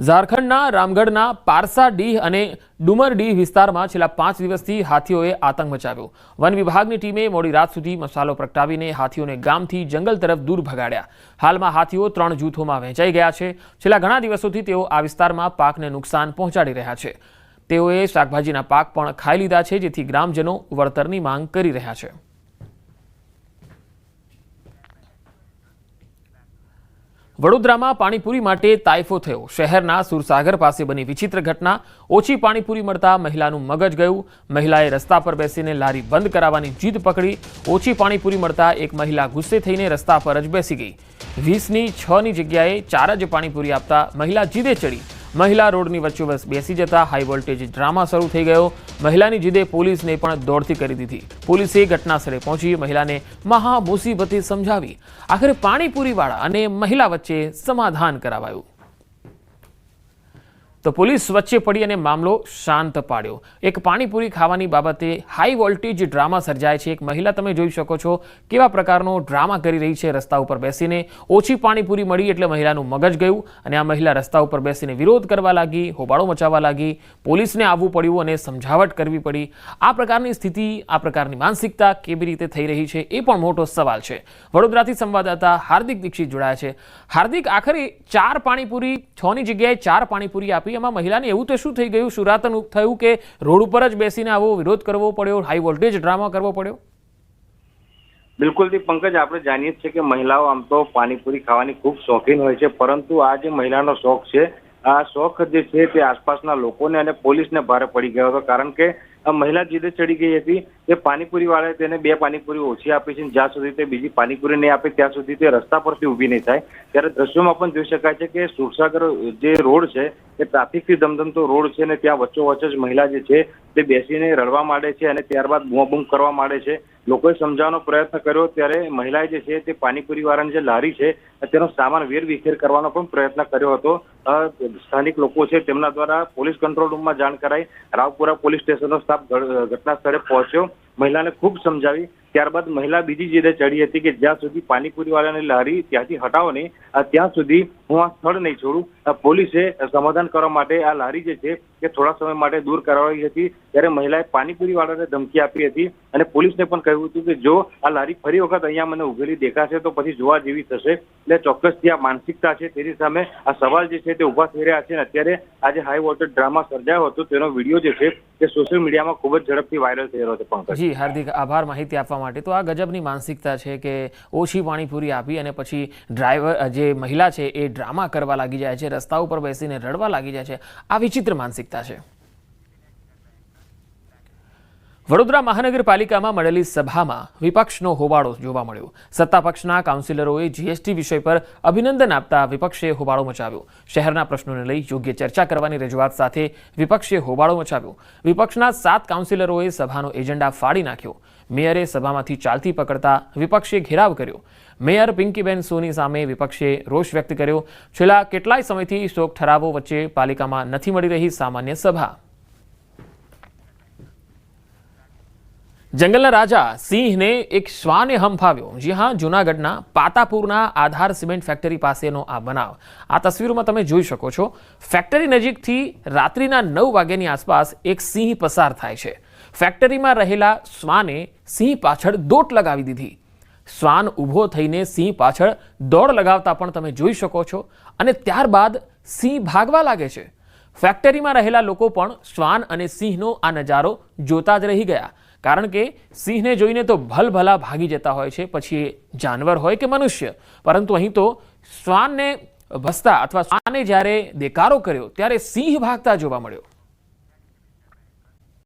ઝારખંડના રામગઢના પારસાડીહ અને ડુમરડીહ વિસ્તારમાં છેલ્લા 5 દિવસથી હાથીઓએ આતંક મચાવ્યો। વન વિભાગની ટીમે મોડી રાત સુધી મસાલો પ્રગટાવીને હાથીઓને ગામથી જંગલ તરફ દૂર ભગાડ્યા। હાલમાં હાથીઓ 3 જૂથોમાં વહેંચાઈ ગયા છે। છેલ્લા ઘણા દિવસોથી તેઓ આ વિસ્તારમાં પાકને નુકસાન પહોંચાડી રહ્યા છે। તેઓએ શાકભાજીના પાક પણ ખાઈ લીધા છે, જેથી ગ્રામજનો વળતરની માંગ કરી રહ્યા છે। વડોદરામાં પાણીપુરી માટે તાઇફો થયો। શહેરના સુરસાગર પાસે બની વિચિત્ર ઘટના। ઓછી પાણીપુરી મળતા મહિલાનું મગજ ગયું। મહિલાએ રસ્તા પર બેસીને લારી બંધ કરાવવાની જીદ પકડી। ઓછી પાણીપુરી મળતા એક મહિલા ગુસ્સે થઈને રસ્તા પર જ બેસી ગઈ। 20ની 6ની જગ્યાએ 4 જ પાણીપુરી આપતા મહિલા જીદે ચડી। મહિલા રોડની વચ્ચોવચ બેસી જતા હાઈ વોલ્ટેજ ડ્રામા શરૂ થઈ ગયો। મહિલાની જીદે પોલીસને પણ દોડતી કરી દીધી। પોલીસે ઘટના સ્થળે પહોંચી મહિલાને મહા મુસીબતે સમજાવી। આખરે પાણીપુરીવાળા અને મહિલા વચ્ચે સમાધાન કરાવાયું તો પોલીસ વચ્ચે પડી અને મામલો શાંત પાડ્યો। એક પાણીપુરી ખાવાની બાબતે હાઈ વોલ્ટેજ ડ્રામા સર્જાય છે। એક મહિલા તમે જોઈ શકો છો કેવા પ્રકારનો ડ્રામા કરી રહી છે। રસ્તા ઉપર બેસીને ઓછી પાણીપુરી મળી એટલે મહિલાનું મગજ ગયું અને આ મહિલા રસ્તા ઉપર બેસીને વિરોધ કરવા લાગી, હોબાળો મચાવવા લાગી। પોલીસને આવવું પડ્યું અને સમજાવટ કરવી પડી। આ પ્રકારની સ્થિતિ, આ પ્રકારની માનસિકતા કેવી રીતે થઈ રહી છે એ પણ મોટો સવાલ છે। વડોદરાથી સંવાદદાતા હાર્દિક દીક્ષિત જોડાયા છે। હાર્દિક, આખરે 4 પાણીપુરી 6ની જગ્યાએ 4 પાણીપુરી આપી, એમાં મહિલાને એવું તો શું થઈ ગયું, શુરાતન થયું કે રોડ ઉપર જ બેસીને આવો વિરોધ કરવો પડ્યો, હાઈ વોલ્ટેજ ડ્રામા કરવો પડ્યો? બિલકુલ થી પંકજ, આપણે જાણીએ છીએ કે મહિલાઓ આમ તો પાણીપુરી ખાવાની ખૂબ શોખીન હોય છે, પરંતુ આ જે મહિલાનો શોખ છે, આ શોખ જે છે તે આસપાસના લોકોને અને પોલીસને ભારે પડી ગયો હતો। કારણ કે મહિલા જીદે ચડી ગઈ હતી કે પાણીપુરી વાળાએ તેને 2 પાણીપુરી ઓછી આપી છે। જ્યાં સુધી તે બીજી પાણીપુરી નહીં આપે ત્યાં સુધી તે રસ્તા પરથી ઊભી નહીં થાય। ત્યારે દ્રશ્યોમાં પણ જોઈ શકાય છે કે સુરસાગર જે રોડ છે એ ટ્રાફિકથી ધમધમતો રોડ છે અને ત્યાં વચ્ચોવચ્ચ જ મહિલા જે છે તે બેસીને રડવા માંડે છે અને ત્યારબાદ બૂમાબૂમ કરવા માંડે છે। લોકોએ સમજાવવાનો પ્રયત્ન કર્યો ત્યારે મહિલાએ જે છે તે પાણીપુરી વાળાની જે લારી છે તેનો સામાન વેરવિખેર કરવાનો પણ પ્રયત્ન કર્યો હતો। સ્થાનિક લોકો છે તેમના દ્વારા પોલીસ કંટ્રોલ રૂમમાં જાણ કરાઈ। રાવપુરા પોલીસ સ્ટેશનનો સ્ટાફ ઘટના સ્થળે પહોંચ્યો, મહિલાને ખૂબ સમજાવી। ત્યારબાદ મહિલા બીજી જીદે ચડી હતી કે જ્યાં સુધી પાણીપુરી વાળાની લારી ત્યાંથી હટાવો નહીં, ત્યાં સુધી હું આ સ્થળ નહીં છોડું। પોલીસે સમાધાન કરવા માટે આ લારી જે છે તે થોડા સમય માટે દૂર કરાવી હતી। ત્યારે મહિલાએ પાણીપુરી વાળાને ધમકી આપી હતી અને પોલીસને પણ કહ્યું હતું કે જો આ લારી ફરી વખત અહીંયા મને ઉભેલી દેખાશે તો પછી જોવા જેવી થશે। એટલે ચોક્કસથી આ માનસિકતા છે તેની સામે આ સવાલ જે છે તે ઉભા થઈ રહ્યા છે અને અત્યારે આજે હાઈ વોલ્ટેજ ડ્રામા સર્જાયો હતો તેનો વિડીયો જે છે તે સોશિયલ મીડિયામાં ખૂબ જ ઝડપથી વાયરલ થઈ રહ્યો છે। પંકજ જી હાર્દિક, આભાર માહિતી આપવા માટે। તો આ ગજબની માનસિકતા છે કે ઓછી પાણીપુરી આપી અને પછી ડ્રાઈવર જે મહિલા છે એ ડ્રામા કરવા લાગી જાય છે, રસ્તા ઉપર બેસીને રડવા લાગી જાય છે। આ વિચિત્ર માનસિકતા છે। વડોદરા મહાનગરપાલિકામાં મળેલી સભામાં વિપક્ષનો હોબાળો જોવા મળ્યો। સત્તાપક્ષના કાઉન્સિલરોએ જીએસટી વિષય પર અભિનંદન આપતા વિપક્ષે હોબાળો મચાવ્યો। શહેરના પ્રશ્નોને લઈ યોગ્ય ચર્ચા કરવાની રજૂઆત સાથે વિપક્ષે હોબાળો મચાવ્યો। વિપક્ષના 7 કાઉન્સિલરોએ સભાનો એજન્ડા ફાડી નાખ્યો। મેયરે સભામાંથી ચાલતી પકડતા વિપક્ષે ઘેરાવ કર્યો। મેયર પિંકીબેન સોની સામે વિપક્ષે રોષ વ્યક્ત કર્યો। છેલ્લા કેટલાય સમયથી શોક ઠરાવો વચ્ચે પાલિકામાં નથી મળી રહી સામાન્ય સભા। જંગલના રાજા સિંહને એક શ્વાને હંફાવ્યો। જી હા, જૂનાગઢના પાતાપુરના આધાર સિમેન્ટ ફેક્ટરી પાસેનો આ બનાવ। આ તસવીરોમાં તમે જોઈ શકો છો। ફેક્ટરી નજીકથી રાત્રિના 9 વાગ્યાની આસપાસ એક સિંહ પસાર થાય છે। ફેક્ટરીમાં રહેલા શ્વાને સિંહ પાછળ દોટ લગાવી દીધી। શ્વાન ઊભો થઈને સિંહ પાછળ દોડ લગાવતા પણ તમે જોઈ શકો છો અને ત્યારબાદ સિંહ ભાગવા લાગે છે। ફેક્ટરીમાં રહેલા લોકો પણ શ્વાન અને સિંહનો આ નજારો જોતા જ રહી ગયા, કારણ કે સિંહને જોઈને તો ભલભલા ભાગી જતા હોય છે, પછી જાનવર હોય કે મનુષ્ય। પરંતુ અહીં તો શ્વાનને ભસતા અથવા શ્વાને જ્યારે દેકારો કર્યો ત્યારે સિંહ ભાગતા જોવા મળ્યો।